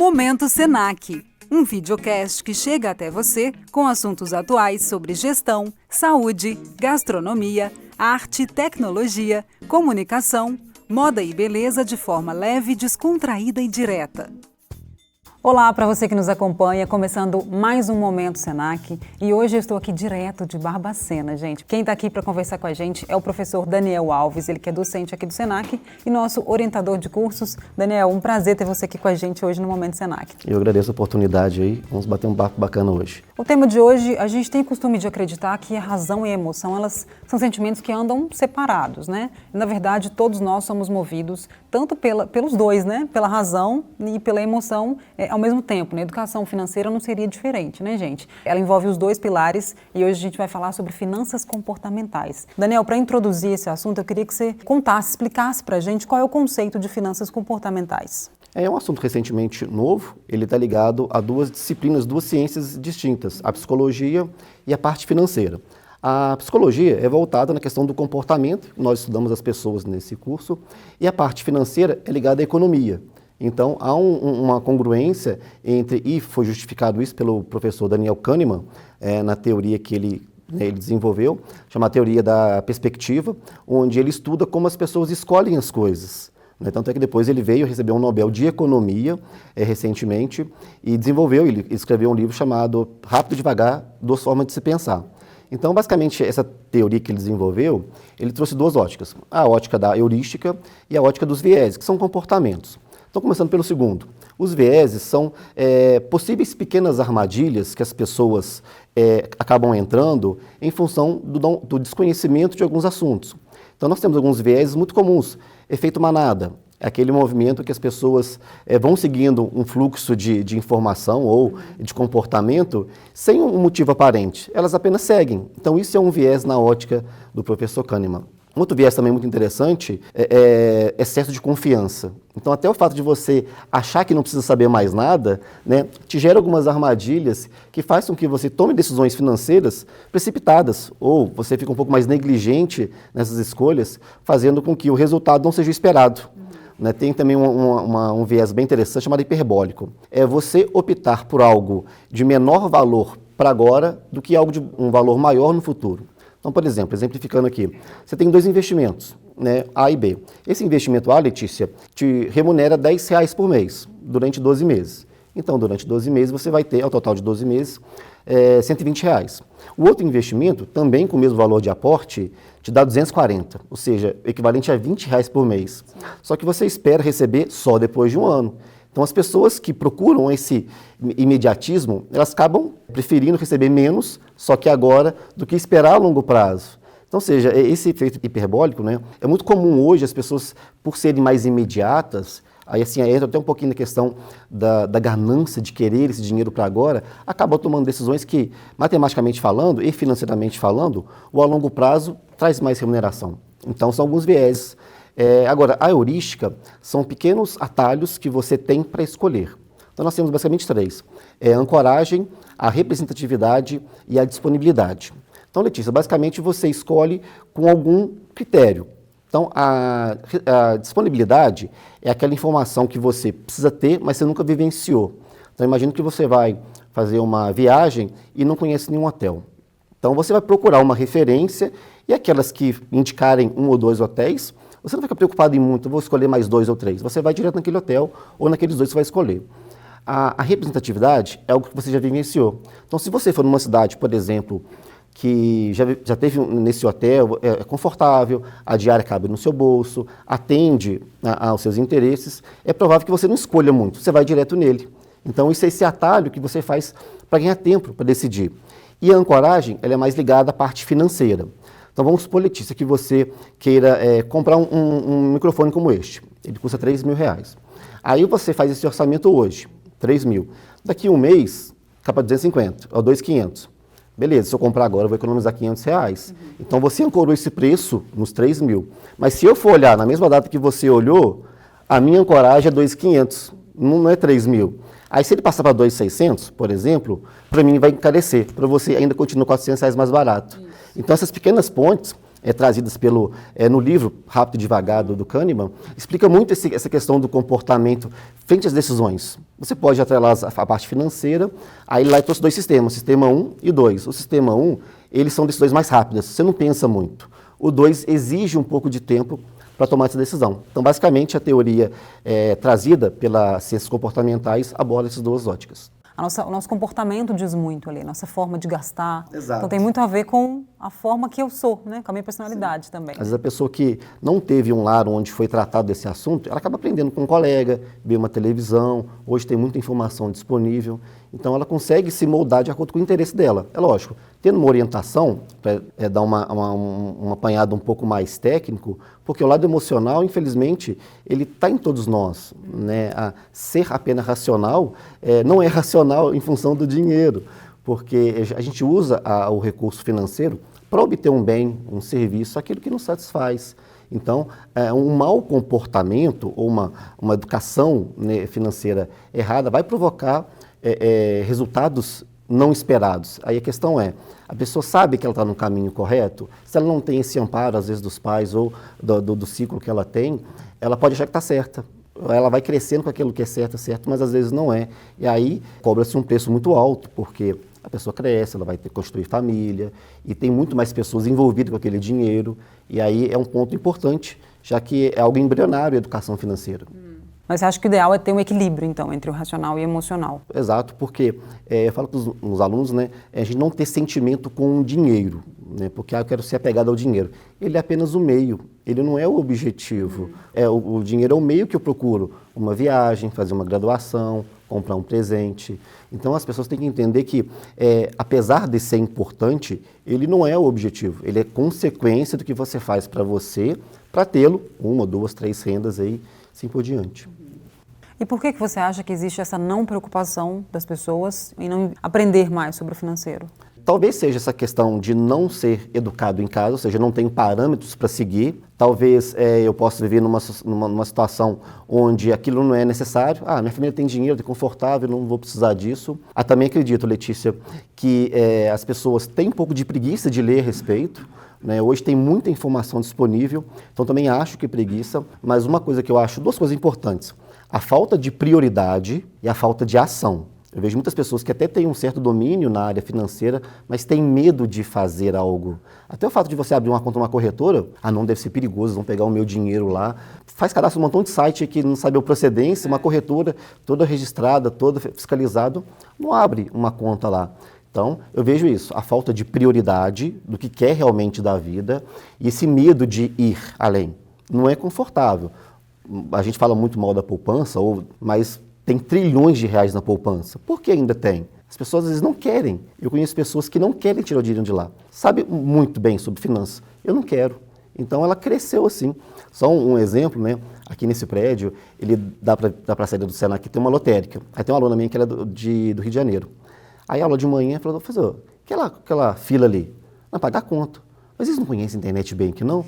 Momento Senac, um videocast que chega até você com assuntos atuais sobre gestão, saúde, gastronomia, arte, tecnologia, comunicação, moda e beleza de forma leve, descontraída e direta. Olá para você que nos acompanha, começando mais um Momento Senac e hoje eu estou aqui direto de Barbacena, gente. Quem está aqui para conversar com a gente é o professor Daniel Alves, ele que é docente aqui do Senac e nosso orientador de cursos. Daniel, um prazer ter você aqui com a gente hoje no Momento Senac. Eu agradeço a oportunidade aí, vamos bater um papo bacana hoje. O tema de hoje, a gente tem o costume de acreditar que a razão e a emoção, elas são sentimentos que andam separados, né? Na verdade, todos nós somos movidos tanto pelos dois, né? Pela razão e pela emoção ao mesmo tempo, né? Educação financeira não seria diferente, né, gente? Ela envolve os dois pilares e hoje a gente vai falar sobre finanças comportamentais. Daniel, para introduzir esse assunto, eu queria que você contasse, explicasse para a gente qual é o conceito de finanças comportamentais. É um assunto recentemente novo, ele está ligado a duas disciplinas, duas ciências distintas, a psicologia e a parte financeira. A psicologia é voltada na questão do comportamento, nós estudamos as pessoas nesse curso, e a parte financeira é ligada à economia. Então, há uma congruência entre, e foi justificado isso pelo professor Daniel Kahneman, na teoria que ele desenvolveu, chamada teoria da perspectiva, onde ele estuda como as pessoas escolhem as coisas. Tanto é que depois ele veio receber um Nobel de Economia recentemente e ele escreveu um livro chamado Rápido e Devagar, Duas Formas de se Pensar. Então, basicamente, essa teoria que ele desenvolveu, ele trouxe duas óticas, a ótica da heurística e a ótica dos vieses, que são comportamentos. Então, começando pelo segundo, os vieses são possíveis pequenas armadilhas que as pessoas acabam entrando em função do desconhecimento de alguns assuntos. Então, nós temos alguns vieses muito comuns. Efeito manada, é aquele movimento que as pessoas vão seguindo um fluxo de informação ou de comportamento sem um motivo aparente, elas apenas seguem. Então isso é um viés na ótica do professor Kahneman. Um outro viés também muito interessante é excesso de confiança. Então até o fato de você achar que não precisa saber mais nada, né, te gera algumas armadilhas que faz com que você tome decisões financeiras precipitadas ou você fica um pouco mais negligente nessas escolhas, fazendo com que o resultado não seja o esperado. Tem também um viés bem interessante chamado hiperbólico. É você optar por algo de menor valor para agora do que algo de um valor maior no futuro. Então, por exemplo, exemplificando aqui, você tem dois investimentos, né, A e B. Esse investimento A, Letícia, te remunera R$10 por mês, durante 12 meses. Então, durante 12 meses, você vai ter, ao total de 12 meses, R$120. O outro investimento, também com o mesmo valor de aporte, te dá 240, ou seja, equivalente a R$20 por mês. Sim. Só que você espera receber só depois de um ano. Então, as pessoas que procuram esse imediatismo, elas acabam preferindo receber menos, só que agora, do que esperar a longo prazo. Então, ou seja, esse efeito hiperbólico, né, é muito comum hoje as pessoas, por serem mais imediatas, aí assim, entra até um pouquinho na questão da ganância de querer esse dinheiro para agora, acabam tomando decisões que, matematicamente falando e financeiramente falando, o a longo prazo traz mais remuneração. Então, são alguns vieses. Agora, a heurística são pequenos atalhos que você tem para escolher. Então, nós temos basicamente três. A ancoragem, a representatividade e a disponibilidade. Então, Letícia, basicamente você escolhe com algum critério. Então, a disponibilidade é aquela informação que você precisa ter, mas você nunca vivenciou. Então, imagina que você vai fazer uma viagem e não conhece nenhum hotel. Então, você vai procurar uma referência e aquelas que indicarem um ou dois hotéis, você não fica preocupado em muito, vou escolher mais 2 ou 3. Você vai direto naquele hotel ou naqueles 2 que você vai escolher. A representatividade é algo que você já vivenciou. Então, se você for numa cidade, por exemplo, que já teve nesse hotel, é confortável, a diária cabe no seu bolso, atende aos seus interesses, é provável que você não escolha muito, você vai direto nele. Então, isso é esse atalho que você faz para ganhar tempo, para decidir. E a ancoragem, ela é mais ligada à parte financeira. Então, vamos supor, Letícia, que você queira comprar um microfone como este. Ele custa R$3.000. Aí você faz esse orçamento hoje, R$3.000. Daqui a um mês, fica para 250, ou 2.500. Beleza, se eu comprar agora, eu vou economizar R$500. Então, você ancorou esse preço nos 3.000. Mas se eu for olhar na mesma data que você olhou, a minha ancoragem é 2.500, não é 3.000. Aí, se ele passar para 2.600, por exemplo, para mim vai encarecer, para você ainda continua R$400 mais barato. Isso. Então, essas pequenas pontes trazidas no livro Rápido e Devagar do Kahneman, explica muito essa questão do comportamento frente às decisões. Você pode atrelar a parte financeira, aí lá eu trouxe dois sistemas, sistema 1 e 2. O sistema 1, eles são decisões mais rápidas, você não pensa muito. O 2 exige um pouco de tempo para tomar essa decisão. Então, basicamente, a teoria trazida pelas ciências comportamentais aborda essas duas óticas. O nosso comportamento diz muito ali, nossa forma de gastar. Exato. Então tem muito a ver com a forma que eu sou, né? Com a minha personalidade também. Às vezes a pessoa que não teve um lar onde foi tratado desse assunto, ela acaba aprendendo com um colega, vê uma televisão, hoje tem muita informação disponível, então ela consegue se moldar de acordo com o interesse dela. É lógico, tendo uma orientação, para dar um apanhado um pouco mais técnico, porque o lado emocional, infelizmente, ele está em todos nós, né? Ser apenas racional não é racional em função do dinheiro, porque a gente usa o recurso financeiro para obter um bem, um serviço, aquilo que nos satisfaz. Então, um mau comportamento ou uma educação, né, financeira errada vai provocar resultados não esperados. Aí a questão é, a pessoa sabe que ela está no caminho correto? Se ela não tem esse amparo, às vezes, dos pais ou do ciclo que ela tem, ela pode achar que está certa. Ela vai crescendo com aquilo que é certo, mas às vezes não é. E aí cobra-se um preço muito alto, porque a pessoa cresce, ela vai ter que construir família, e tem muito mais pessoas envolvidas com aquele dinheiro, e aí é um ponto importante, já que é algo embrionário a educação financeira. Mas você acha que o ideal é ter um equilíbrio, então, entre o racional e o emocional? Exato, porque eu falo com os alunos, né, a gente não ter sentimento com o dinheiro, né, porque eu quero ser apegado ao dinheiro. Ele é apenas o meio, ele não é o objetivo. O dinheiro é o meio que eu procuro, uma viagem, fazer uma graduação, comprar um presente. Então as pessoas têm que entender que, apesar de ser importante, ele não é o objetivo, ele é consequência do que você faz para você, para tê-lo, 1, 2, 3 rendas aí, assim por diante. E por que você acha que existe essa não preocupação das pessoas em não aprender mais sobre o financeiro? Talvez seja essa questão de não ser educado em casa, ou seja, não tem parâmetros para seguir. Talvez eu possa viver numa situação onde aquilo não é necessário. Minha família tem dinheiro, é confortável, não vou precisar disso. Também acredito, Letícia, que as pessoas têm um pouco de preguiça de ler a respeito. Né? Hoje tem muita informação disponível, então também acho que preguiça. Mas uma coisa que eu acho, duas coisas importantes. A falta de prioridade e a falta de ação. Eu vejo muitas pessoas que até têm um certo domínio na área financeira, mas têm medo de fazer algo. Até o fato de você abrir uma conta numa corretora, não deve ser perigoso, vão pegar o meu dinheiro lá. Faz cadastro um montão de site que não sabe a procedência, uma corretora toda registrada, toda fiscalizada, não abre uma conta lá. Então, eu vejo isso, a falta de prioridade do que quer realmente da vida e esse medo de ir além. Não é confortável. A gente fala muito mal da poupança, mas tem trilhões de reais na poupança. Por que ainda tem? As pessoas às vezes não querem. Eu conheço pessoas que não querem tirar o dinheiro de lá. Sabe muito bem sobre finanças. Eu não quero. Então ela cresceu assim. Só um exemplo, né? Aqui nesse prédio, ele dá para a saída do Senac, tem uma lotérica. Aí tem uma aluna minha que era do Rio de Janeiro. Aí a aula de manhã falou, professor, aquela fila ali, não, para dar conta. Mas eles não conhecem internet bank, não?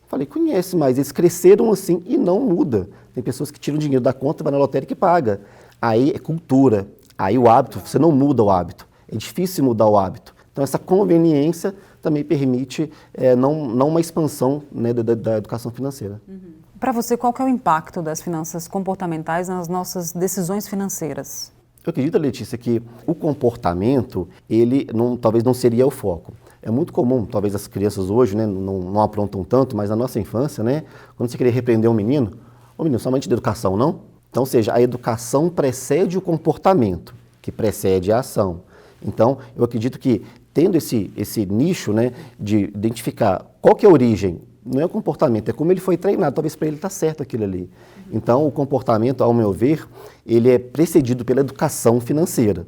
Falei, conhece, mas eles cresceram assim e não muda. Tem pessoas que tiram dinheiro da conta, vai na lotérica e paga. Aí é cultura, aí o hábito, você não muda o hábito. É difícil mudar o hábito. Então essa conveniência também permite não uma expansão, né, da educação financeira. Para você, qual que é o impacto das finanças comportamentais nas nossas decisões financeiras? Eu acredito, Letícia, que o comportamento, ele talvez não seria o foco. É muito comum, talvez as crianças hoje, né, não aprontam tanto, mas na nossa infância, né, quando você queria repreender um menino, somente de educação, não? Então, ou seja, a educação precede o comportamento, que precede a ação. Então, eu acredito que tendo esse nicho, né, de identificar qual que é a origem, não é o comportamento, é como ele foi treinado, talvez para ele está certo aquilo ali. Então, o comportamento, ao meu ver, ele é precedido pela educação financeira.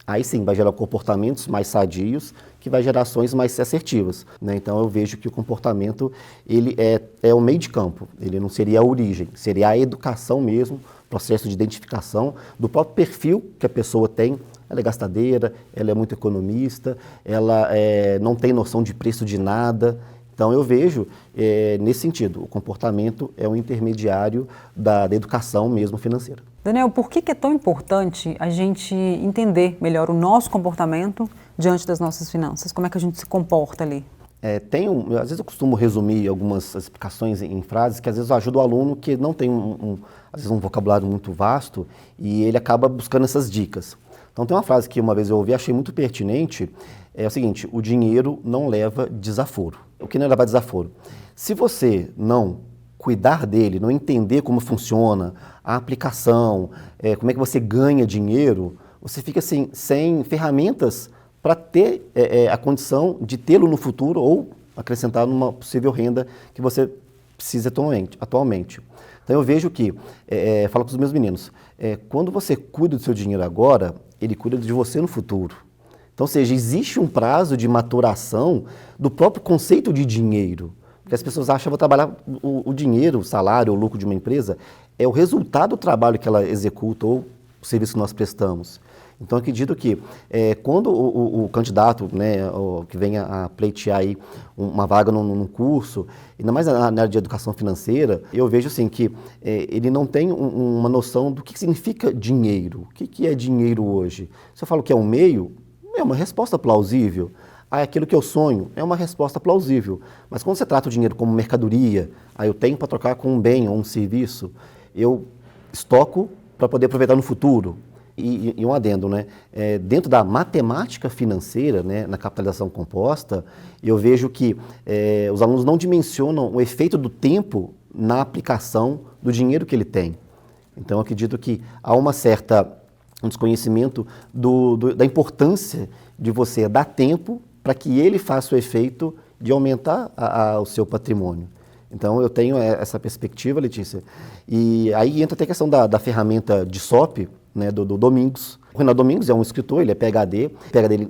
Aí sim, vai gerar comportamentos mais sadios, que vai gerar ações mais assertivas. Né? Então eu vejo que o comportamento ele é o meio de campo, ele não seria a origem, seria a educação mesmo, processo de identificação do próprio perfil que a pessoa tem. Ela é gastadeira, ela é muito economista, ela não tem noção de preço de nada. Então eu vejo nesse sentido, o comportamento é um intermediário da educação mesmo financeira. Daniel, por que é tão importante a gente entender melhor o nosso comportamento diante das nossas finanças? Como é que a gente se comporta ali? Às vezes eu costumo resumir algumas explicações em frases que às vezes ajuda o aluno que não tem às vezes um vocabulário muito vasto e ele acaba buscando essas dicas. Então tem uma frase que uma vez eu ouvi e achei muito pertinente, é o seguinte: o dinheiro não leva desaforo. O que não é levar desaforo? Se você não cuidar dele, não entender como funciona a aplicação, como é que você ganha dinheiro, você fica assim, sem ferramentas para ter a condição de tê-lo no futuro ou acrescentar numa possível renda que você precisa atualmente. Então eu vejo que, falo com os meus meninos, quando você cuida do seu dinheiro agora, ele cuida de você no futuro. Então, ou seja, existe um prazo de maturação do próprio conceito de dinheiro. Porque as pessoas acham que vou trabalhar o dinheiro, o salário, o lucro de uma empresa, é o resultado do trabalho que ela executa ou o serviço que nós prestamos. Então, eu acredito que quando o candidato, né, que venha a pleitear aí uma vaga num curso, ainda mais na área de educação financeira, eu vejo assim que ele não tem uma noção do que significa dinheiro. O que é dinheiro hoje? Se eu falo que é um meio, é uma resposta plausível. Aquilo que eu sonho é uma resposta plausível. Mas quando você trata o dinheiro como mercadoria, eu tenho para trocar com um bem ou um serviço, eu estoco para poder aproveitar no futuro. E um adendo, né? Dentro da matemática financeira, né, na capitalização composta, eu vejo que os alunos não dimensionam o efeito do tempo na aplicação do dinheiro que ele tem. Então, eu acredito que há um desconhecimento da importância de você dar tempo para que ele faça o efeito de aumentar o seu patrimônio. Então, eu tenho essa perspectiva, Letícia. E aí entra até a questão da ferramenta de SOP, né, do Domingos. O Renato Domingos é um escritor, ele é PhD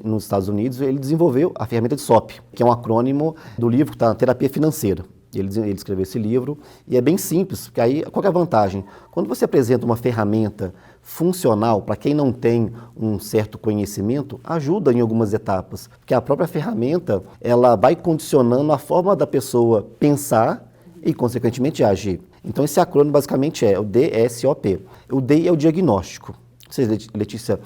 nos Estados Unidos, ele desenvolveu a ferramenta de SOP, que é um acrônimo do livro que está Terapia Financeira. Ele escreveu esse livro e é bem simples, porque aí qual que é a vantagem? Quando você apresenta uma ferramenta funcional para quem não tem um certo conhecimento, ajuda em algumas etapas, porque a própria ferramenta ela vai condicionando a forma da pessoa pensar e, consequentemente, agir. Então, esse acrônimo basicamente é o DSOP. O D é o diagnóstico. Ou seja, Letícia,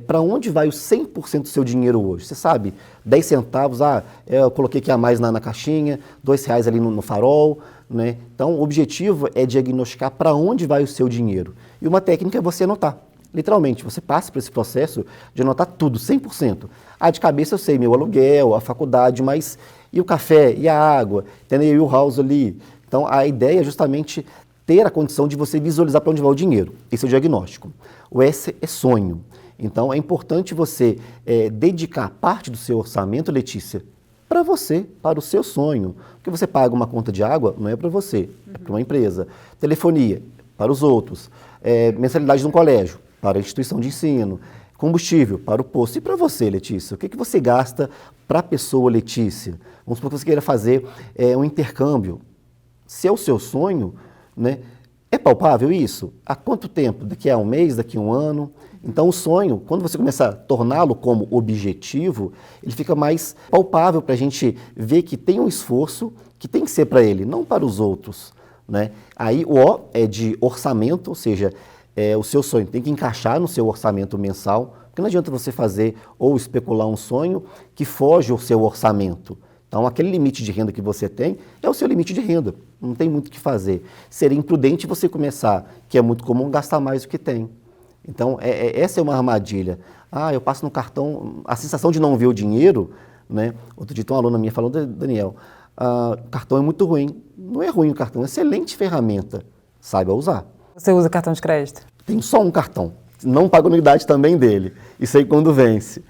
para onde vai os 100% do seu dinheiro hoje? Você sabe, 10 centavos, eu coloquei aqui a mais na caixinha, R$2 ali no farol, né? Então, o objetivo é diagnosticar para onde vai o seu dinheiro. E uma técnica é você anotar. Literalmente, você passa por esse processo de anotar tudo, 100%. De cabeça eu sei, meu aluguel, a faculdade, mas e o café, e a água, entendeu? E o house ali. Então, a ideia é justamente ter a condição de você visualizar para onde vai o dinheiro. Esse é o diagnóstico. O S é sonho. Então, é importante você dedicar parte do seu orçamento, Letícia, para você, para o seu sonho. Porque você paga uma conta de água, não é para você, é para uma empresa. Telefonia, para os outros. Mensalidade de um colégio, para a instituição de ensino. Combustível, para o posto. E para você, Letícia? O que você gasta para a pessoa, Letícia? Vamos supor que você queira fazer um intercâmbio. Se é o seu sonho, né, é palpável isso? Há quanto tempo? Daqui a um mês, daqui a um ano? Então o sonho, quando você começa a torná-lo como objetivo, ele fica mais palpável para a gente ver que tem um esforço que tem que ser para ele, não para os outros, né? Aí o O é de orçamento, ou seja, o seu sonho tem que encaixar no seu orçamento mensal, porque não adianta você fazer ou especular um sonho que foge ao seu orçamento. Então, aquele limite de renda que você tem é o seu limite de renda, não tem muito o que fazer. Seria imprudente você começar, que é muito comum, gastar mais do que tem. Então, essa é uma armadilha. Eu passo no cartão, a sensação de não ver o dinheiro, né? Outro dia, uma aluna minha falou, Daniel, cartão é muito ruim. Não é ruim o cartão, é uma excelente ferramenta, saiba usar. Você usa cartão de crédito? Tem só um cartão, não paga anuidade também dele, isso aí quando vence.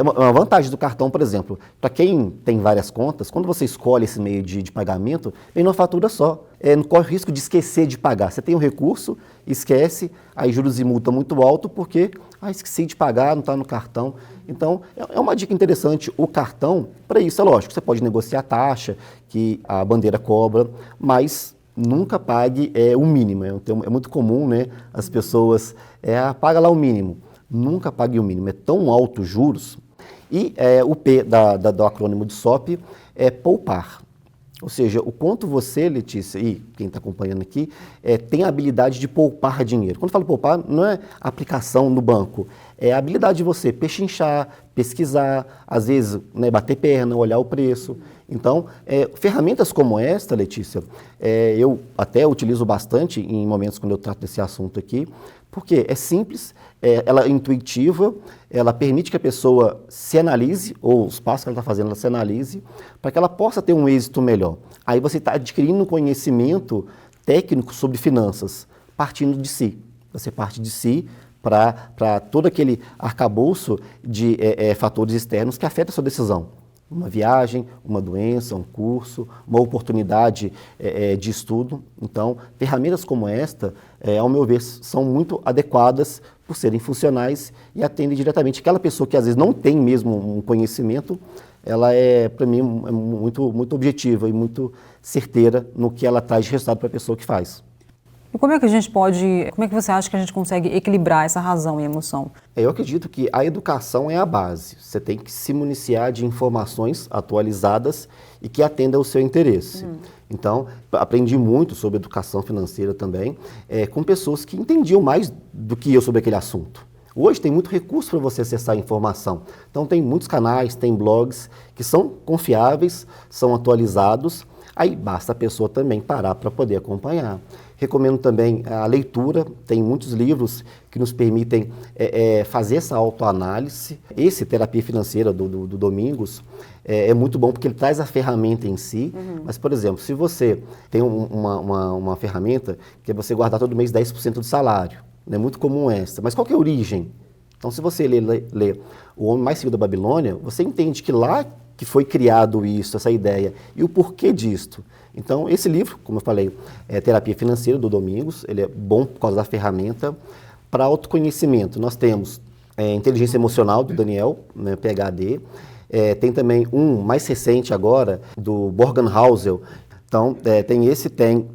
Uma vantagem do cartão, por exemplo, para quem tem várias contas, quando você escolhe esse meio de pagamento, vem numa fatura só. Não corre o risco de esquecer de pagar. Você tem um recurso, esquece, aí juros e multa muito alto porque esqueci de pagar, não está no cartão. Então, é uma dica interessante o cartão para isso. É lógico, você pode negociar a taxa que a bandeira cobra, mas nunca pague o mínimo. É muito comum, né, as pessoas paga lá o mínimo. Nunca pague o mínimo, é tão alto os juros. E o P do acrônimo de SOP é poupar. Ou seja, o quanto você, Letícia, e quem está acompanhando aqui, tem a habilidade de poupar dinheiro. Quando eu falo poupar, não é aplicação no banco, é a habilidade de você pechinchar, pesquisar, às vezes, né, bater perna, olhar o preço. Então, ferramentas como esta, Letícia, eu até utilizo bastante em momentos quando eu trato desse assunto aqui, porque é simples, ela é intuitiva, ela permite que a pessoa se analise, ou os passos que ela está fazendo, ela se analise, para que ela possa ter um êxito melhor. Aí você está adquirindo um conhecimento técnico sobre finanças, partindo de si. Você parte de si para todo aquele arcabouço de fatores externos que afetam a sua decisão. Uma viagem, uma doença, um curso, uma oportunidade de estudo. Então, ferramentas como esta, ao meu ver, são muito adequadas por serem funcionais e atendem diretamente aquela pessoa que às vezes não tem mesmo um conhecimento, ela para mim, muito objetiva e muito certeira no que ela traz de resultado para a pessoa que faz. E como é que você acha que a gente consegue equilibrar essa razão e emoção? Eu acredito que a educação é a base. Você tem que se municiar de informações atualizadas e que atendam ao seu interesse. Então, aprendi muito sobre educação financeira também, com pessoas que entendiam mais do que eu sobre aquele assunto. Hoje tem muito recurso para você acessar a informação. Então, tem muitos canais, tem blogs que são confiáveis, são atualizados. Aí basta a pessoa também parar para poder acompanhar. Recomendo também a leitura, tem muitos livros que nos permitem fazer essa autoanálise. Esse Terapia Financeira do Domingos é muito bom porque ele traz a ferramenta em si, mas, por exemplo, se você tem uma ferramenta que é você guardar todo mês 10% do salário, não é muito comum essa, mas qual que é a origem? Então, se você lê O Homem Mais Rico da Babilônia, você entende que lá que foi criado isso, essa ideia, e o porquê disto. Então, esse livro, como eu falei, é Terapia Financeira, do Domingos, ele é bom por causa da ferramenta. Para autoconhecimento, nós temos Inteligência Emocional, do Daniel, né, PhD, tem também um mais recente agora, do Morgan Housel. Então, tem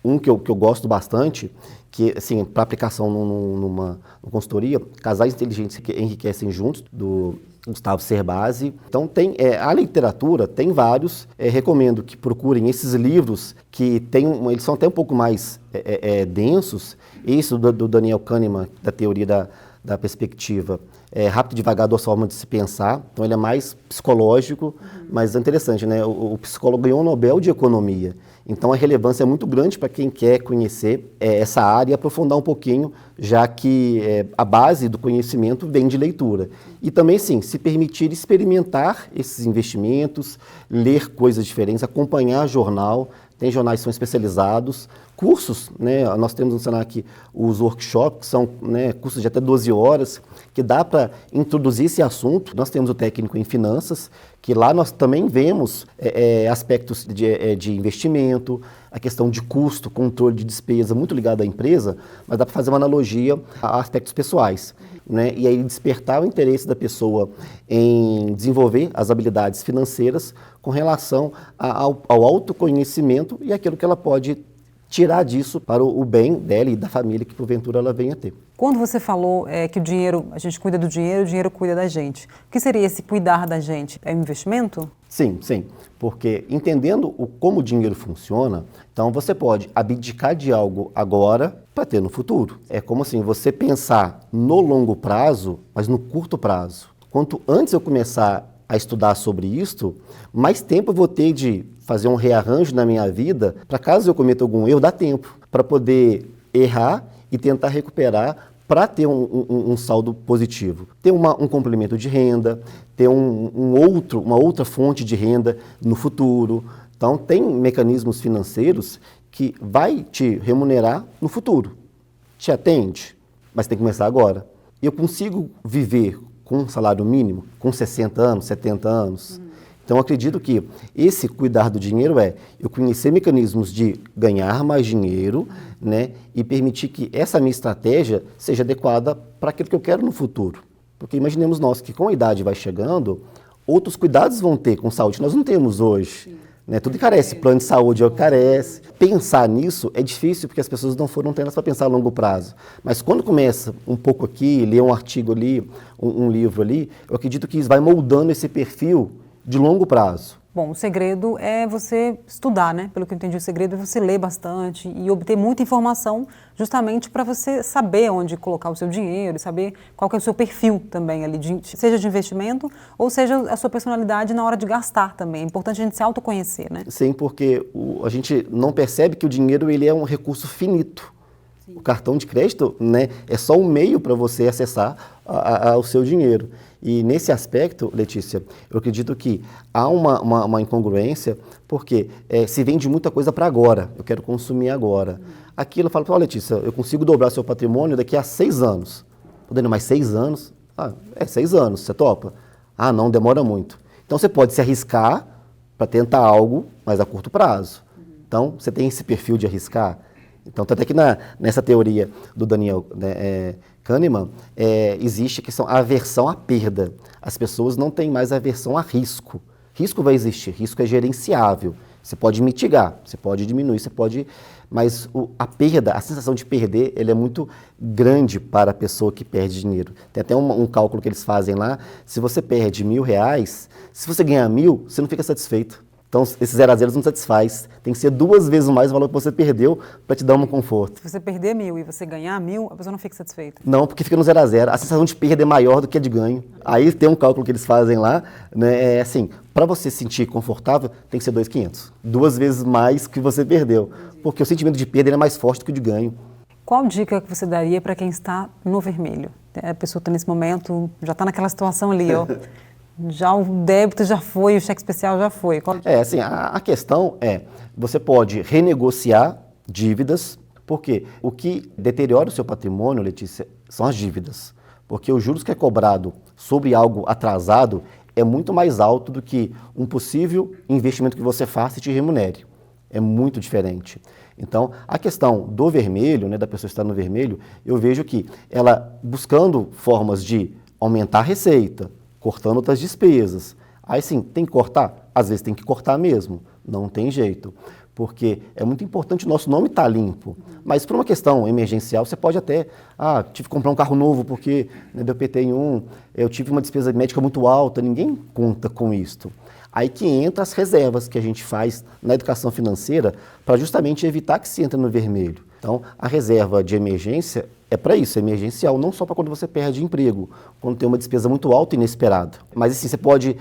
um que eu gosto bastante, que, assim, para aplicação numa consultoria, Casais Inteligentes que Enriquecem Juntos, do Gustavo Cerbasi. Então, a literatura tem vários. Recomendo que procurem esses livros que eles são até um pouco mais densos. Isso do Daniel Kahneman, da teoria da perspectiva. Rápido e Devagar, Duas Formas de se Pensar. Então, ele é mais psicológico, mas é interessante, né? O psicólogo ganhou o Nobel de Economia. Então, a relevância é muito grande para quem quer conhecer essa área e aprofundar um pouquinho, já que a base do conhecimento vem de leitura. E também, sim, se permitir experimentar esses investimentos, ler coisas diferentes, acompanhar jornal. Tem jornais que são especializados, cursos, né? Nós temos no Senac os workshops, que são, né, cursos de até 12 horas, que dá para introduzir esse assunto. Nós temos o técnico em finanças, que lá nós também vemos aspectos de investimento, a questão de custo, controle de despesa, muito ligado à empresa, mas dá para fazer uma analogia a aspectos pessoais, né? E aí despertar o interesse da pessoa em desenvolver as habilidades financeiras com relação ao autoconhecimento e aquilo que ela pode tirar disso para o bem dela e da família que porventura ela venha a ter. Quando você falou que a gente cuida do dinheiro, o dinheiro cuida da gente. O que seria esse cuidar da gente? É um investimento? Sim, porque entendendo como o dinheiro funciona, então você pode abdicar de algo agora para ter no futuro. É como assim, você pensar no longo prazo, mas no curto prazo. Quanto antes eu começar a estudar sobre isto, mais tempo eu vou ter de fazer um rearranjo na minha vida, para caso eu cometa algum erro, dá tempo para poder errar e tentar recuperar para ter um saldo positivo. Ter um complemento de renda, ter uma outra fonte de renda no futuro. Então, tem mecanismos financeiros que vai te remunerar no futuro. Te atende, mas tem que começar agora. Eu consigo viver com um salário mínimo, com 60 anos, 70 anos. Então, eu acredito que esse cuidar do dinheiro eu conhecer mecanismos de ganhar mais dinheiro, né, e permitir que essa minha estratégia seja adequada para aquilo que eu quero no futuro. Porque imaginemos nós que com a idade vai chegando, outros cuidados vão ter com saúde que nós não temos hoje. Né? Tudo carece, plano de saúde carece. Pensar nisso é difícil porque as pessoas não foram treinadas para pensar a longo prazo. Mas quando começa um pouco aqui, ler um artigo ali, um livro ali, eu acredito que isso vai moldando esse perfil de longo prazo. Bom, o segredo é você estudar, né? Pelo que eu entendi, o segredo é você ler bastante e obter muita informação justamente para você saber onde colocar o seu dinheiro e saber qual que é o seu perfil também ali, seja de investimento ou seja a sua personalidade na hora de gastar também. É importante a gente se autoconhecer, né? Sim, porque a gente não percebe que o dinheiro ele é um recurso finito. Sim. O cartão de crédito, né, é só um meio para você acessar o seu dinheiro. E nesse aspecto, Letícia, eu acredito que há uma incongruência, porque se vende muita coisa para agora, eu quero consumir agora. Aquilo eu falo, ó, Letícia, eu consigo dobrar seu patrimônio daqui a 6 anos. Podendo mais 6 anos? 6 anos, você topa? Ah, não, demora muito. Então você pode se arriscar para tentar algo, mas a curto prazo. Então, você tem esse perfil de arriscar? Então, tanto é que nessa teoria do Daniel Kahneman, existe a questão, a aversão à perda. As pessoas não têm mais aversão a risco. Risco vai existir, risco é gerenciável. Você pode mitigar, você pode diminuir, mas a perda, a sensação de perder, ele é muito grande para a pessoa que perde dinheiro. Tem até um cálculo que eles fazem lá, se você perde R$1.000, se você ganhar 1.000, você não fica satisfeito. Então, esses 0 a 0 não satisfaz. Tem que ser 2 vezes mais o valor que você perdeu para te dar um conforto. Se você perder 1.000 e você ganhar 1.000, a pessoa não fica satisfeita? Não, porque fica no 0 a 0. A sensação de perda é maior do que a de ganho. Aí tem um cálculo que eles fazem lá, né? Assim, para você se sentir confortável, tem que ser 2.500. 2 vezes mais que você perdeu. Porque o sentimento de perda é mais forte do que o de ganho. Qual dica que você daria para quem está no vermelho? A pessoa está nesse momento, já está naquela situação ali, ó. Já o débito já foi, o cheque especial já foi. Assim, a questão você pode renegociar dívidas, porque o que deteriora o seu patrimônio, Letícia, são as dívidas. Porque os juros que é cobrado sobre algo atrasado é muito mais alto do que um possível investimento que você faça e te remunere. É muito diferente. Então, a questão do vermelho, né, da pessoa estar no vermelho, eu vejo que ela buscando formas de aumentar a receita, cortando outras despesas. Aí sim, tem que cortar? Às vezes tem que cortar mesmo, não tem jeito. Porque é muito importante o nosso nome estar limpo. Mas por uma questão emergencial, você pode até, tive que comprar um carro novo porque deu PT em um, eu tive uma despesa médica muito alta, ninguém conta com isto. Aí que entra as reservas que a gente faz na educação financeira para justamente evitar que se entre no vermelho. Então, a reserva de emergência é para isso, é emergencial, não só para quando você perde emprego, quando tem uma despesa muito alta e inesperada. Mas assim, você pode,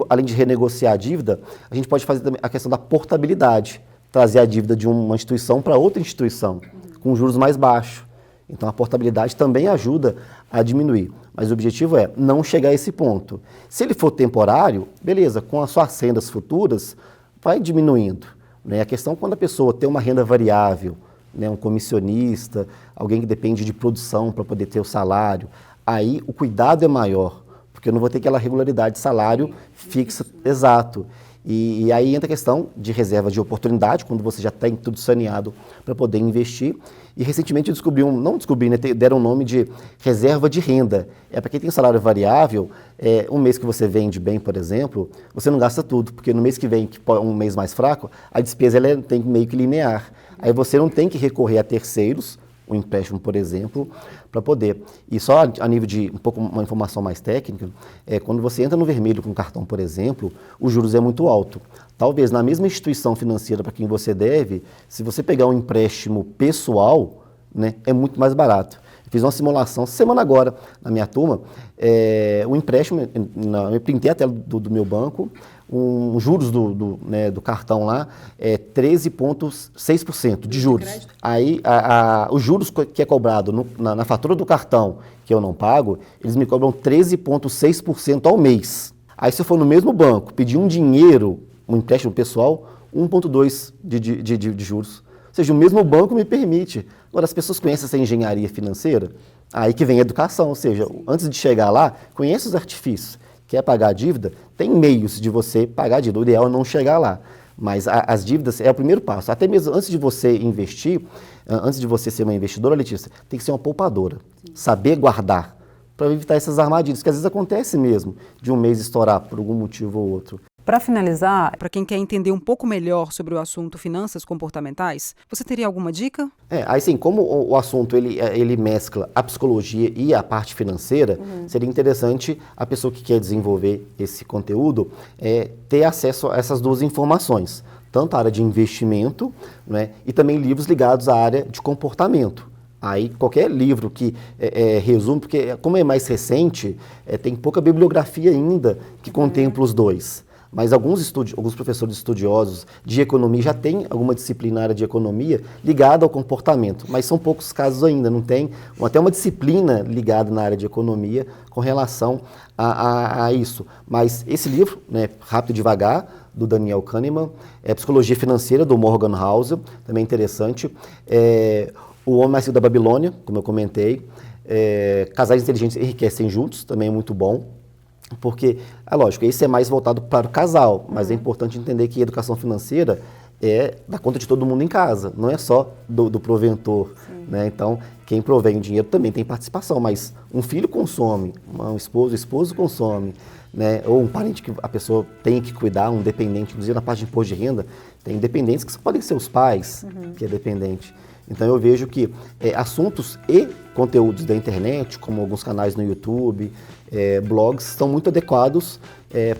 além de renegociar a dívida, a gente pode fazer também a questão da portabilidade, trazer a dívida de uma instituição para outra instituição, com juros mais baixos. Então, a portabilidade também ajuda a diminuir. Mas o objetivo é não chegar a esse ponto. Se ele for temporário, beleza, com as suas rendas futuras, vai diminuindo. Né? A questão é quando a pessoa tem uma renda variável, né, um comissionista, alguém que depende de produção para poder ter o salário, aí o cuidado é maior, porque eu não vou ter aquela regularidade de salário fixa, exato. E aí entra a questão de reserva de oportunidade, quando você já tem tudo saneado para poder investir. E recentemente eu descobri, né, deram o nome de reserva de renda. É para quem tem salário variável, um mês que você vende bem, por exemplo, você não gasta tudo, porque no mês que vem, que é um mês mais fraco, a despesa ela tem meio que linear. Aí você não tem que recorrer a terceiros, um empréstimo, por exemplo, para poder. E só a nível de uma informação mais técnica, quando você entra no vermelho com cartão, por exemplo, os juros é muito alto. Talvez na mesma instituição financeira para quem você deve, se você pegar um empréstimo pessoal, né, é muito mais barato. Eu fiz uma simulação semana agora na minha turma, o empréstimo, eu printei a tela do meu banco, juros do cartão lá é 13,6% de juros. Aí os juros que é cobrado na fatura do cartão, que eu não pago, eles me cobram 13,6% ao mês. Aí se eu for no mesmo banco pedir um dinheiro, um empréstimo pessoal, 1,2% de juros. Ou seja, o mesmo banco me permite. Agora, as pessoas conhecem essa engenharia financeira, aí que vem a educação, ou seja, antes de chegar lá, conhece os artifícios. Quer pagar a dívida? Tem meios de você pagar a dívida. O ideal é não chegar lá. Mas as dívidas é o primeiro passo. Até mesmo antes de você investir, antes de você ser uma investidora, Letícia, tem que ser uma poupadora. Sim. Saber guardar, para evitar essas armadilhas, que às vezes acontece mesmo, de um mês estourar por algum motivo ou outro. Para finalizar, para quem quer entender um pouco melhor sobre o assunto finanças comportamentais, você teria alguma dica? Assim, como o assunto ele mescla a psicologia e a parte financeira, seria interessante a pessoa que quer desenvolver esse conteúdo ter acesso a essas duas informações, tanto a área de investimento, né, e também livros ligados à área de comportamento. Aí qualquer livro que resume, porque como é mais recente, tem pouca bibliografia ainda que contempla os dois. Mas alguns professores estudiosos de economia já têm alguma disciplina na área de economia ligada ao comportamento, mas são poucos casos ainda, não tem até uma disciplina ligada na área de economia com relação a isso. Mas esse livro, né, Rápido e Devagar, do Daniel Kahneman, Psicologia Financeira, do Morgan Housel, também interessante, O Homem Mais Rico da Babilônia, como eu comentei, Casais Inteligentes Enriquecem Juntos, também é muito bom, porque, é lógico, esse é mais voltado para o casal, mas é importante entender que a educação financeira dá conta de todo mundo em casa, não é só do proventor, né? Então, quem provém o dinheiro também tem participação, mas um filho consome, o esposo consome, né? Ou um parente que a pessoa tem que cuidar, um dependente, inclusive na parte de imposto de renda, tem dependentes que podem ser os pais, que é dependente. Então eu vejo que assuntos e conteúdos da internet, como alguns canais no YouTube, blogs, são muito adequados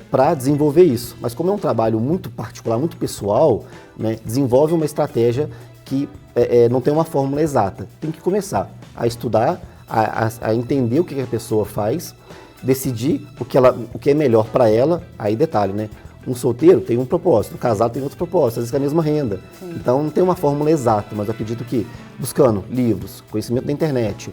para desenvolver isso. Mas como é um trabalho muito particular, muito pessoal, né, desenvolve uma estratégia que não tem uma fórmula exata. Tem que começar a estudar, a entender o que a pessoa faz, decidir o que é melhor para ela. Aí detalhe, né? Um solteiro tem um propósito, um casado tem outro propósito, às vezes é a mesma renda. Sim. Então não tem uma fórmula exata, mas eu acredito que buscando livros, conhecimento da internet,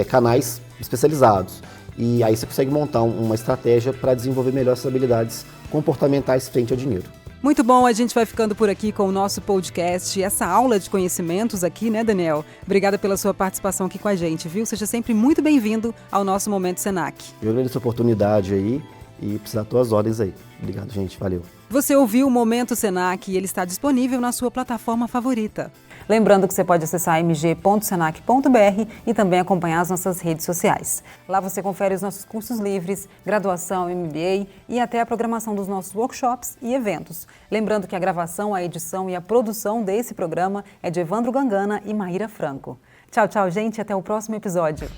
canais especializados, e aí você consegue montar uma estratégia para desenvolver melhor essas habilidades comportamentais frente ao dinheiro. Muito bom, a gente vai ficando por aqui com o nosso podcast, essa aula de conhecimentos aqui, né, Daniel? Obrigada pela sua participação aqui com a gente, viu? Seja sempre muito bem-vindo ao nosso Momento Senac. Eu agradeço a oportunidade aí e precisar das tuas ordens aí. Obrigado, gente. Valeu. Você ouviu o Momento Senac e ele está disponível na sua plataforma favorita. Lembrando que você pode acessar mg.senac.br e também acompanhar as nossas redes sociais. Lá você confere os nossos cursos livres, graduação, MBA e até a programação dos nossos workshops e eventos. Lembrando que a gravação, a edição e a produção desse programa é de Evandro Gangana e Maíra Franco. Tchau, tchau, gente, até o próximo episódio.